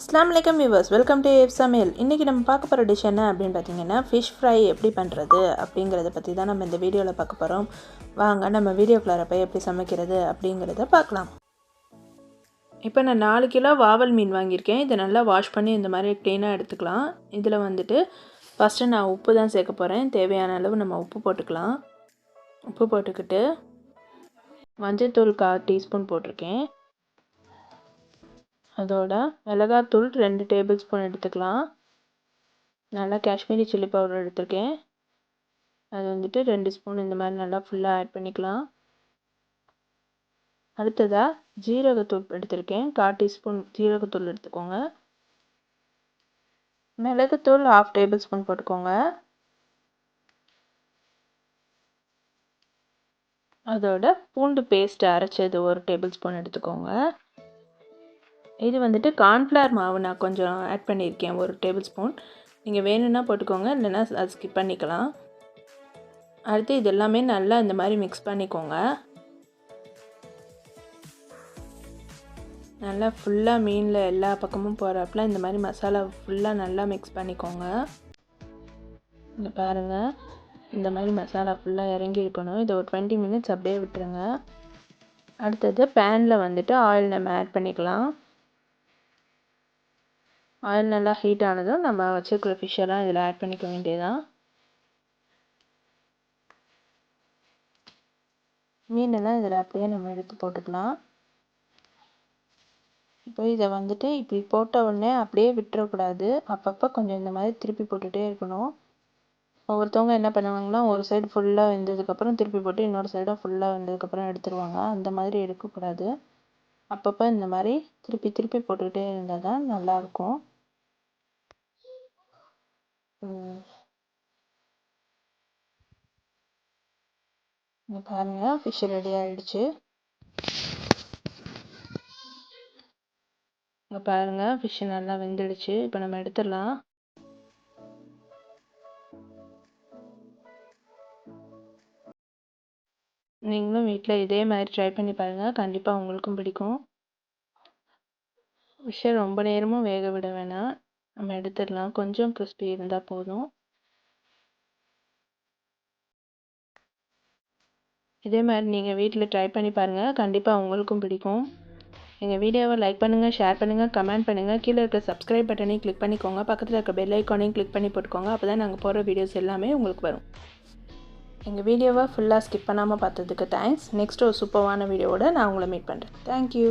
அஸ்ஸலாமு அலைக்கும் viewers, welcome to ஏஃப் சமையல். இன்றைக்கி நம்ம பார்க்க போகிற டிஷ் என்ன அப்படின்னு பார்த்தீங்கன்னா, ஃபிஷ் ஃப்ரை எப்படி பண்ணுறது அப்படிங்கிறத பற்றி தான் நம்ம இந்த வீடியோவில் பார்க்க போகிறோம். வாங்க நம்ம வீடியோக்குள்ளார போய் எப்படி சமைக்கிறது அப்படிங்கிறத பார்க்கலாம். இப்போ நான் 4 கிலோ வாவல் மீன் வாங்கியிருக்கேன். இதை நல்லா வாஷ் பண்ணி இந்த மாதிரி க்ளீனாக எடுத்துக்கலாம். இதில் வந்துட்டு ஃபஸ்ட்டு நான் உப்பு தான் சேர்க்க போகிறேன். தேவையான அளவு நம்ம உப்பு போட்டுக்கலாம். உப்பு போட்டுக்கிட்டு மஞ்சள்தூள் 1/4 டீஸ்பூன் போட்டிருக்கேன். அதோட மிளகாத்தூள் 2 டேபிள் ஸ்பூன் எடுத்துக்கலாம். நல்லா காஷ்மீரி சில்லி பவுடர் எடுத்துருக்கேன். அது வந்துட்டு 2 ஸ்பூன் இந்த மாதிரி நல்லா ஃபுல்லாக ஆட் பண்ணிக்கலாம். அடுத்ததாக ஜீரகத்தூள் எடுத்திருக்கேன். 1/4 டீஸ்பூன் ஜீரகத்தூள் எடுத்துக்கோங்க. மிளகுத்தூள் 1/2 டேபிள் ஸ்பூன் போட்டுக்கோங்க. அதோட பூண்டு பேஸ்ட் அரைச்சது 1 டேபிள் ஸ்பூன் எடுத்துக்கோங்க. இது வந்துட்டு கார்ன்ஃப்ளவர் மாவு நான் கொஞ்சம் ஆட் பண்ணியிருக்கேன் 1 டேபிள் ஸ்பூன். நீங்கள் வேணும்னா போட்டுக்கோங்க, இல்லைன்னா அது ஸ்கிப் பண்ணிக்கலாம். அடுத்து இது எல்லாமே நல்லா இந்த மாதிரி மிக்ஸ் பண்ணிக்கோங்க. நல்லா ஃபுல்லாக மீனில் எல்லா பக்கமும் போகிறப்பல இந்த மாதிரி மசாலா ஃபுல்லாக நல்லா மிக்ஸ் பண்ணிக்கோங்க. இங்கே பாருங்கள், இந்த மாதிரி மசாலா ஃபுல்லாக இறங்கி இருக்கணும். இதை ஒரு 20 மினிட்ஸ் அப்படியே விட்டுருங்க. அடுத்தது பேனில் வந்துட்டு ஆயில் நம்ம ஆட் பண்ணிக்கலாம். ஆயில் நல்லா ஹீட் ஆனதும் நம்ம வச்சுருக்கிற ஃபிஷ்ஷெல்லாம் இதில் ஆட் பண்ணிக்க வேண்டியதான். மீனெல்லாம் இதில் அப்படியே நம்ம எடுத்து போட்டுக்கலாம். இப்போ இதை வந்துட்டு இப்படி போட்ட உடனே அப்படியே விட்டுறக்கூடாது. அப்பப்போ கொஞ்சம் இந்த மாதிரி திருப்பி போட்டுகிட்டே இருக்கணும். ஒவ்வொருத்தவங்க என்ன பண்ணுவாங்கன்னா, ஒரு சைடு ஃபுல்லாக வெந்ததுக்கப்புறம் திருப்பி போட்டு இன்னொரு சைடாக ஃபுல்லாக வெந்ததுக்கப்புறம் எடுத்துருவாங்க. அந்த மாதிரி எடுக்கக்கூடாது. அப்பப்போ இந்த மாதிரி திருப்பி திருப்பி போட்டுக்கிட்டே இருந்தால் தான் நல்லாயிருக்கும். இங்கே பாருங்கள், ஃபிஷ் ரெடி ஆகிடுச்சு. இங்கே பாருங்கள், ஃபிஷ்ஷு நல்லா வெந்துடுச்சு. இப்போ நம்ம எடுத்துடலாம். நீங்களும் வீட்டில் இதே மாதிரி ட்ரை பண்ணி பாருங்கள், கண்டிப்பாக உங்களுக்கும் பிடிக்கும். ஃபிஷ்ஷை ரொம்ப நேரமும் வேக விட வேணாம், நம்ம எடுத்துடலாம். கொஞ்சம் கிறிஸ்பி இருந்தால் போதும். இதே மாதிரி நீங்கள் வீட்டில் ட்ரை பண்ணி பாருங்கள், கண்டிப்பாக உங்களுக்கும் பிடிக்கும். எங்கள் வீடியோவை லைக் பண்ணுங்கள், ஷேர் பண்ணுங்கள், கமெண்ட் பண்ணுங்கள். கீழே இருக்க சப்ஸ்கிரைப் பட்டனையும் கிளிக் பண்ணிக்கோங்க. பக்கத்தில் இருக்க பெல் ஐக்கானையும் கிளிக் பண்ணி போட்டுக்கோங்க. அப்போ தான் நாங்கள் போடுற வீடியோஸ் எல்லாமே உங்களுக்கு வரும். எங்கள் வீடியோவை ஃபுல்லாக ஸ்கிப் பண்ணாமல் பார்த்ததுக்கு தேங்க்ஸ். நெக்ஸ்ட் ஒரு சூப்பரான வீடியோவோட நான் உங்களை மீட் பண்ணுறேன். தேங்க்யூ.